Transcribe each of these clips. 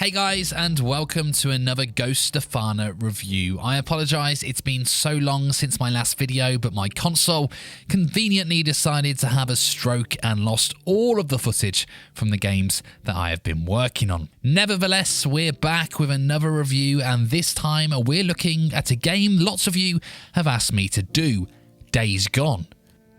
Hey guys, and welcome to another Ghost Stefana review. I apologise, it's been so long since my last video, but my console conveniently decided to have a stroke and lost all of the footage from the games that I have been working on. Nevertheless, we're back with another review, and this time we're looking at a game lots of you have asked me to do, Days Gone.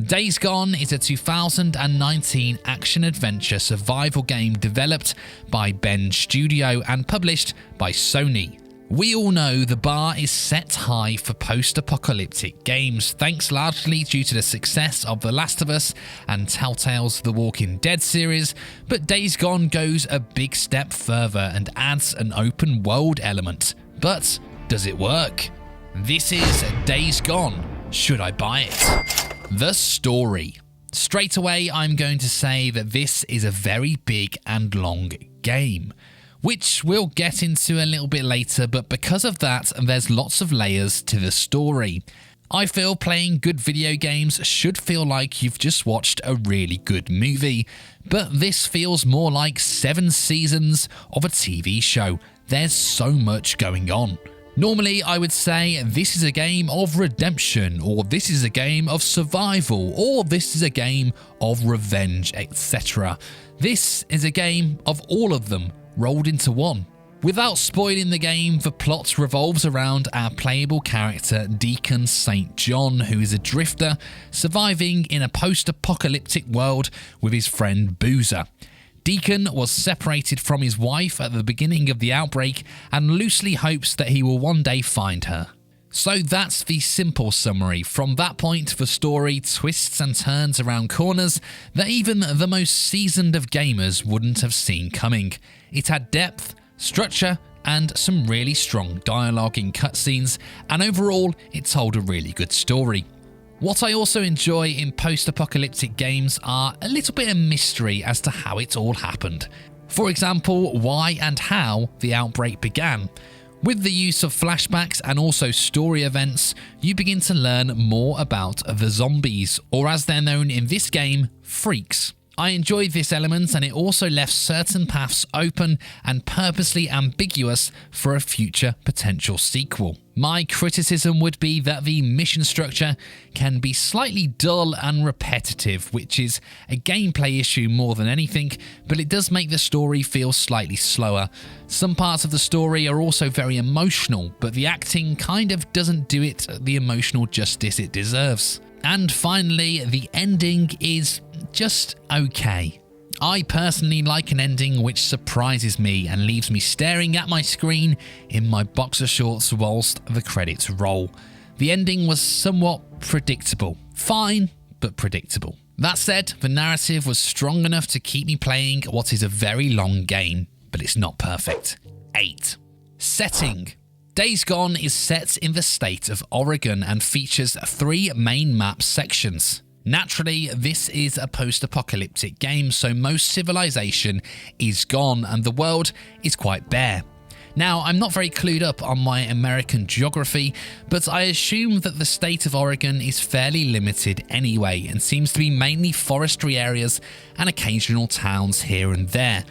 Days Gone is a 2019 action-adventure survival game developed by Ben Studio and published by Sony. We all know the bar is set high for post-apocalyptic games, thanks largely due to the success of The Last of Us and Telltale's The Walking Dead series, but Days Gone goes a big step further and adds an open world element. But does it work? This is Days Gone. Should I buy it? The story. Straight away, I'm going to say that this is a very big and long game, which we'll get into a little bit later, but because of that, there's lots of layers to the story. I feel playing good video games should feel like you've just watched a really good movie, but this feels more like 7 seasons of a TV show. There's so much going on. Normally, I would say this is a game of redemption, or this is a game of survival, or this is a game of revenge, etc. This is a game of all of them rolled into one. Without spoiling the game, the plot revolves around our playable character Deacon St. John, who is a drifter surviving in a post-apocalyptic world with his friend Boozer. Deacon was separated from his wife at the beginning of the outbreak and loosely hopes that he will one day find her. So that's the simple summary. From that point, the story twists and turns around corners that even the most seasoned of gamers wouldn't have seen coming. It had depth, structure, and some really strong dialogue in cutscenes, and overall, it told a really good story. What I also enjoy in post-apocalyptic games are a little bit of mystery as to how it all happened. For example, why and how the outbreak began. With the use of flashbacks and also story events, you begin to learn more about the zombies, or as they're known in this game, freaks. I enjoyed this element, and it also left certain paths open and purposely ambiguous for a future potential sequel. My criticism would be that the mission structure can be slightly dull and repetitive, which is a gameplay issue more than anything, but it does make the story feel slightly slower. Some parts of the story are also very emotional, but the acting kind of doesn't do it the emotional justice it deserves. And finally, the ending is just okay. I personally like an ending which surprises me and leaves me staring at my screen in my boxer shorts whilst the credits roll. The ending was somewhat predictable. Fine, but predictable. That said, the narrative was strong enough to keep me playing what is a very long game, but it's not perfect. 8. Setting. Days Gone is set in the state of Oregon and features 3 main map sections. Naturally, this is a post-apocalyptic game, so most civilization is gone and the world is quite bare. Now, I'm not very clued up on my American geography, but I assume that the state of Oregon is fairly limited anyway and seems to be mainly forestry areas and occasional towns here and there.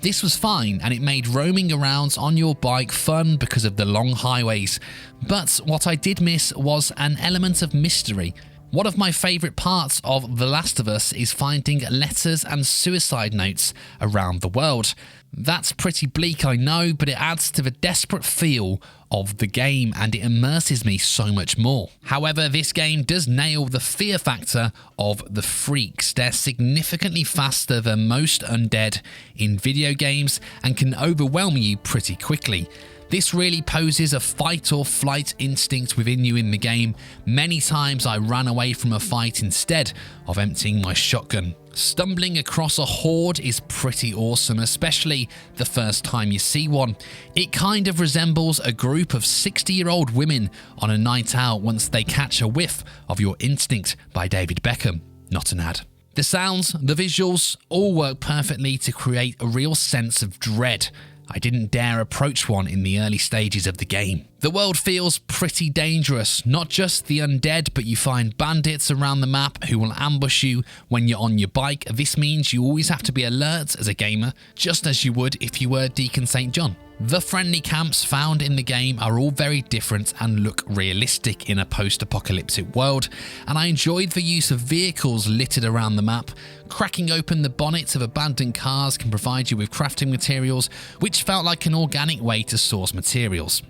This was fine, and it made roaming around on your bike fun because of the long highways, but what I did miss was an element of mystery. One of my favourite parts of The Last of Us is finding letters and suicide notes around the world. That's pretty bleak, I know, but it adds to the desperate feel of the game and it immerses me so much more. However, this game does nail the fear factor of the freaks. They're significantly faster than most undead in video games and can overwhelm you pretty quickly. This really poses a fight or flight instinct within you in the game. Many times I ran away from a fight instead of emptying my shotgun. Stumbling across a horde is pretty awesome, especially the first time you see one. It kind of resembles a group of 60-year-old women on a night out once they catch a whiff of Your Instinct by David Beckham. Not an ad. The sounds, the visuals, all work perfectly to create a real sense of dread. I didn't dare approach one in the early stages of the game. The world feels pretty dangerous, not just the undead, but you find bandits around the map who will ambush you when you're on your bike. This means you always have to be alert as a gamer, just as you would if you were Deacon St. John. The friendly camps found in the game are all very different and look realistic in a post-apocalyptic world, and I enjoyed the use of vehicles littered around the map. Cracking open the bonnets of abandoned cars can provide you with crafting materials, which felt like an organic way to source materials.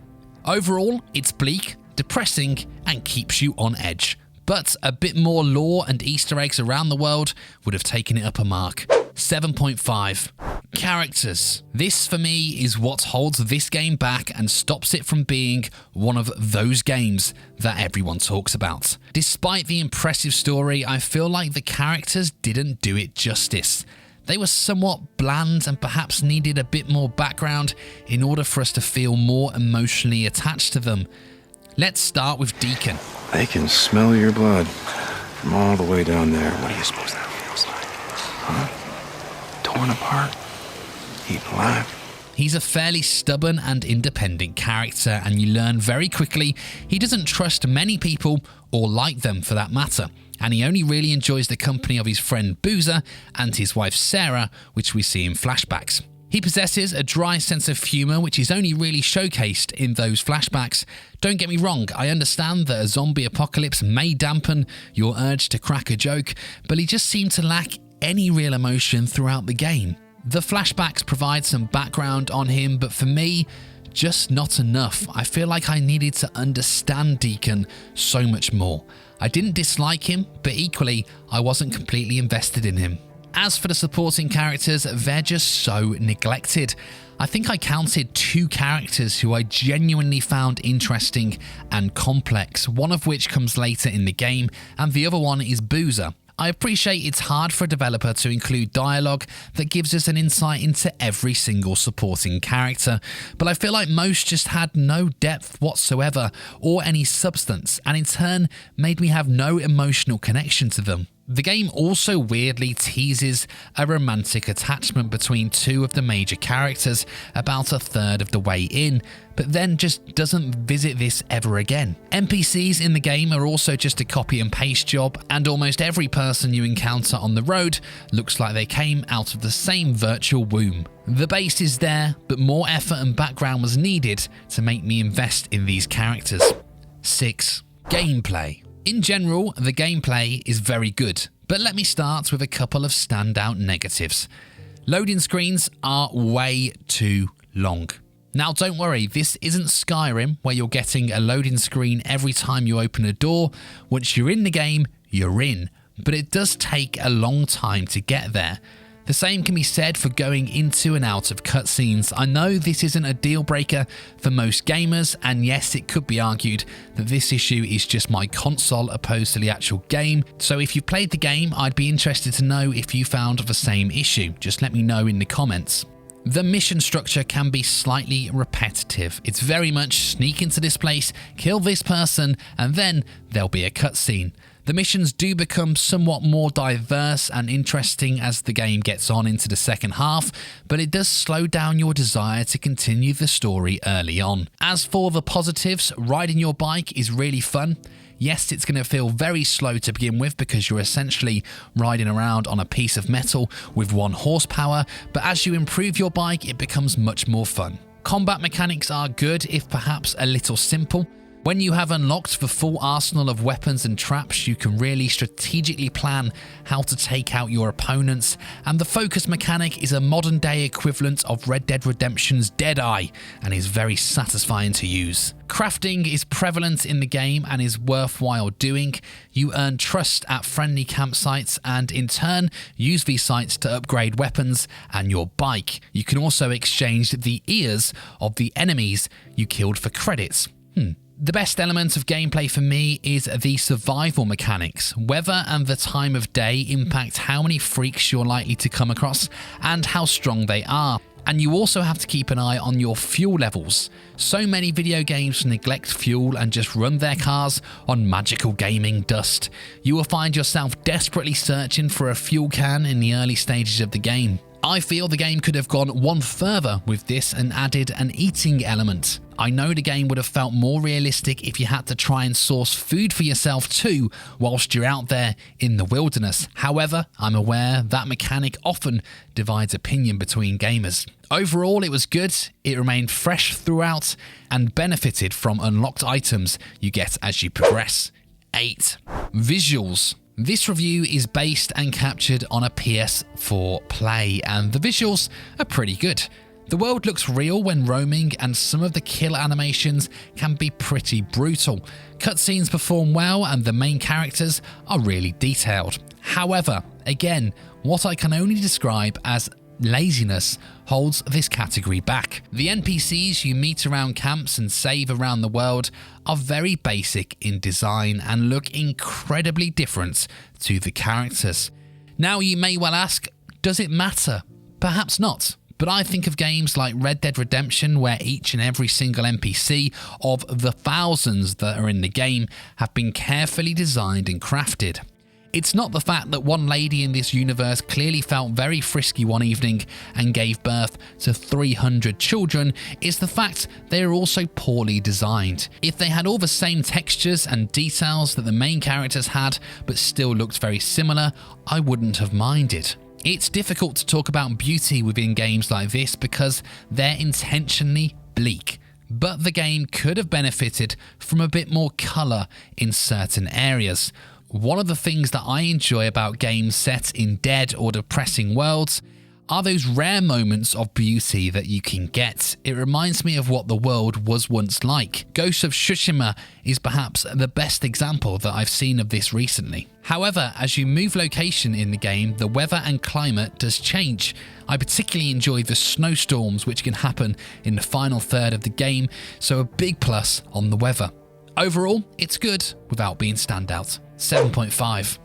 Overall, it's bleak, depressing, and keeps you on edge. But a bit more lore and Easter eggs around the world would have taken it up a mark. 7.5. Characters. This for me is what holds this game back and stops it from being one of those games that everyone talks about. Despite the impressive story, I feel like the characters didn't do it justice. They were somewhat bland and perhaps needed a bit more background in order for us to feel more emotionally attached to them. Let's start with Deacon. They can smell your blood from all the way down there. What do you suppose that feels like? Huh? Torn apart, eaten alive. He's a fairly stubborn and independent character, and you learn very quickly he doesn't trust many people or like them for that matter, and he only really enjoys the company of his friend Boozer and his wife Sarah, which we see in flashbacks. He possesses a dry sense of humour, which is only really showcased in those flashbacks. Don't get me wrong, I understand that a zombie apocalypse may dampen your urge to crack a joke, but he just seemed to lack any real emotion throughout the game. The flashbacks provide some background on him, but for me, just not enough. I feel like I needed to understand Deacon so much more. I didn't dislike him, but equally, I wasn't completely invested in him. As for the supporting characters, they're just so neglected. I think I counted 2 characters who I genuinely found interesting and complex, one of which comes later in the game, and the other one is Boozer. I appreciate it's hard for a developer to include dialogue that gives us an insight into every single supporting character, but I feel like most just had no depth whatsoever or any substance, and in turn made me have no emotional connection to them. The game also weirdly teases a romantic attachment between 2 of the major characters about a third of the way in, but then just doesn't visit this ever again. NPCs in the game are also just a copy and paste job, and almost every person you encounter on the road looks like they came out of the same virtual womb. The base is there, but more effort and background was needed to make me invest in these characters. 6. Gameplay. In general, the gameplay is very good, but let me start with a couple of standout negatives. Loading screens are way too long. Now don't worry, this isn't Skyrim where you're getting a loading screen every time you open a door. Once you're in the game, you're in, but it does take a long time to get there. The same can be said for going into and out of cutscenes. I know this isn't a deal breaker for most gamers, and yes, it could be argued that this issue is just my console opposed to the actual game. So if you've played the game, I'd be interested to know if you found the same issue. Just let me know in the comments. The mission structure can be slightly repetitive. It's very much sneak into this place, kill this person, and then there'll be a cutscene. The missions do become somewhat more diverse and interesting as the game gets on into the second half, but it does slow down your desire to continue the story early on. As for the positives, riding your bike is really fun. Yes, it's going to feel very slow to begin with because you're essentially riding around on a piece of metal with 1 horsepower, but as you improve your bike, it becomes much more fun. Combat mechanics are good, if perhaps a little simple. When you have unlocked the full arsenal of weapons and traps, you can really strategically plan how to take out your opponents, and the focus mechanic is a modern day equivalent of Red Dead Redemption's Deadeye and is very satisfying to use. Crafting is prevalent in the game and is worthwhile doing. You earn trust at friendly campsites and in turn use these sites to upgrade weapons and your bike. You can also exchange the ears of the enemies you killed for credits. The best element of gameplay for me is the survival mechanics. Weather and the time of day impact how many freaks you're likely to come across and how strong they are. And you also have to keep an eye on your fuel levels. So many video games neglect fuel and just run their cars on magical gaming dust. You will find yourself desperately searching for a fuel can in the early stages of the game. I feel the game could have gone one further with this and added an eating element. I know the game would have felt more realistic if you had to try and source food for yourself too whilst you're out there in the wilderness. However, I'm aware that mechanic often divides opinion between gamers. Overall, it was good, it remained fresh throughout, and benefited from unlocked items you get as you progress. 8. Visuals. This review is based and captured on a PS4 play, and the visuals are pretty good. The world looks real when roaming, and some of the kill animations can be pretty brutal. Cutscenes perform well, and the main characters are really detailed. However, again, what I can only describe as laziness holds this category back. The NPCs you meet around camps and save around the world are very basic in design and look incredibly different to the characters. Now you may well ask, does it matter? Perhaps not. But I think of games like Red Dead Redemption, where each and every single NPC of the thousands that are in the game have been carefully designed and crafted. It's not the fact that one lady in this universe clearly felt very frisky one evening and gave birth to 300 children, it's the fact they are also poorly designed. If they had all the same textures and details that the main characters had, but still looked very similar, I wouldn't have minded. It's difficult to talk about beauty within games like this because they're intentionally bleak. But the game could have benefited from a bit more colour in certain areas. One of the things that I enjoy about games set in dead or depressing worlds are those rare moments of beauty that you can get. It reminds me of what the world was once like. Ghost of Tsushima is perhaps the best example that I've seen of this recently. However, as you move location in the game, the weather and climate does change. I particularly enjoy the snowstorms which can happen in the final third of the game, so a big plus on the weather. Overall, it's good without being standout. 7.5.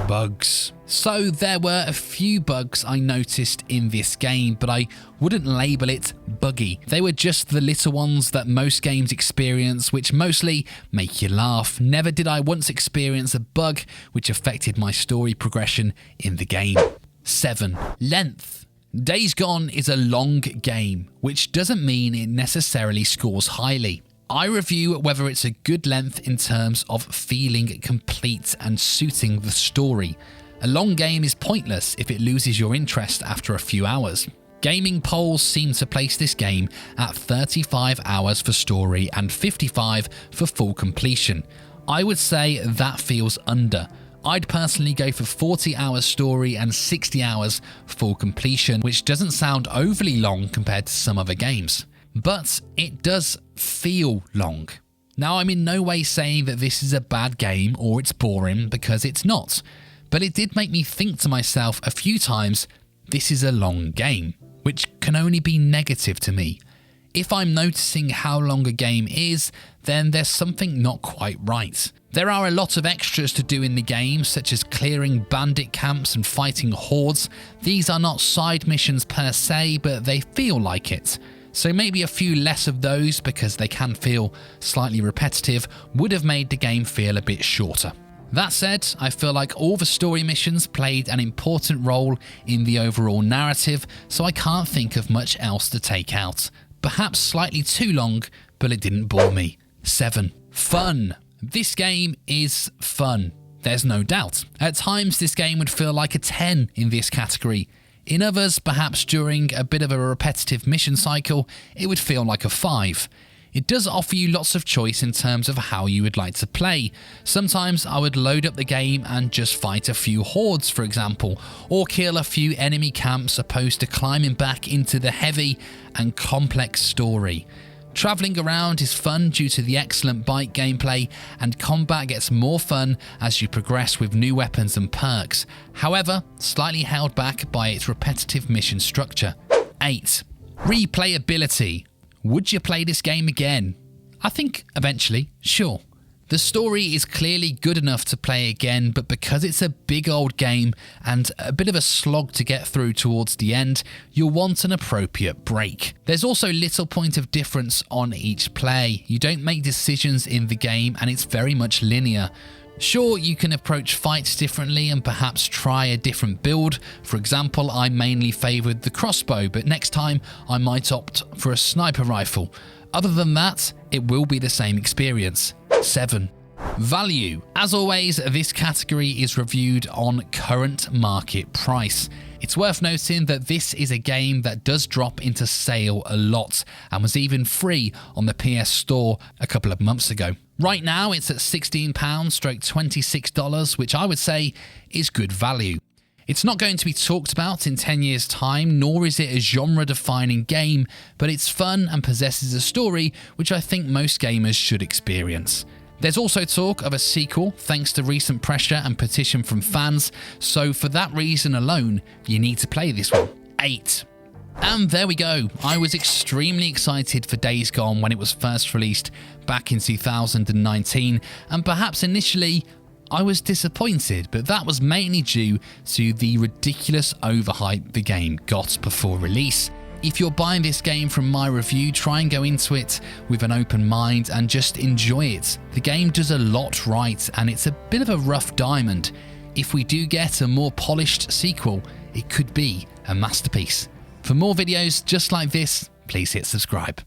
Bugs. So there were a few bugs I noticed in this game, but I wouldn't label it buggy. They were just the little ones that most games experience, which mostly make you laugh. Never did I once experience a bug which affected my story progression in the game. 7. Length. Days Gone is a long game, which doesn't mean it necessarily scores highly. I review whether it's a good length in terms of feeling complete and suiting the story. A long game is pointless if it loses your interest after a few hours. Gaming polls seem to place this game at 35 hours for story and 55 for full completion. I would say that feels under. I'd personally go for 40 hours story and 60 hours full completion, which doesn't sound overly long compared to some other games. But it does feel long. Now, I'm in no way saying that this is a bad game or it's boring, because it's not. But it did make me think to myself a few times, this is a long game, which can only be negative to me. If I'm noticing how long a game is, then there's something not quite right. There are a lot of extras to do in the game, such as clearing bandit camps and fighting hordes. These are not side missions per se, but they feel like it. So maybe a few less of those, because they can feel slightly repetitive, would have made the game feel a bit shorter. That said, I feel like all the story missions played an important role in the overall narrative, so I can't think of much else to take out. Perhaps slightly too long, but it didn't bore me. 7. Fun. This game is fun. There's no doubt. At times this game would feel like a 10 in this category. In others, perhaps during a bit of a repetitive mission cycle, it would feel like a 5. It does offer you lots of choice in terms of how you would like to play. Sometimes I would load up the game and just fight a few hordes, for example, or kill a few enemy camps opposed to climbing back into the heavy and complex story. Travelling around is fun due to the excellent bike gameplay, and combat gets more fun as you progress with new weapons and perks. However, slightly held back by its repetitive mission structure. 8. Replayability. Would you play this game again? I think eventually, sure. The story is clearly good enough to play again, but because it's a big old game and a bit of a slog to get through towards the end, you'll want an appropriate break. There's also little point of difference on each play. You don't make decisions in the game and it's very much linear. Sure, you can approach fights differently and perhaps try a different build. For example, I mainly favoured the crossbow, but next time I might opt for a sniper rifle. Other than that, it will be the same experience. 7. Value. As always, this category is reviewed on current market price. It's worth noting that this is a game that does drop into sale a lot and was even free on the PS Store a couple of months ago. Right now, it's at £16/$26, which I would say is good value. It's not going to be talked about in 10 years' time, nor is it a genre-defining game, but it's fun and possesses a story which I think most gamers should experience. There's also talk of a sequel thanks to recent pressure and petition from fans, so for that reason alone, you need to play this one. 8. And there we go. I was extremely excited for Days Gone when it was first released back in 2019, and perhaps initially I was disappointed, but that was mainly due to the ridiculous overhype the game got before release. If you're buying this game from my review, try and go into it with an open mind and just enjoy it. The game does a lot right, and it's a bit of a rough diamond. If we do get a more polished sequel, it could be a masterpiece. For more videos just like this, please hit subscribe.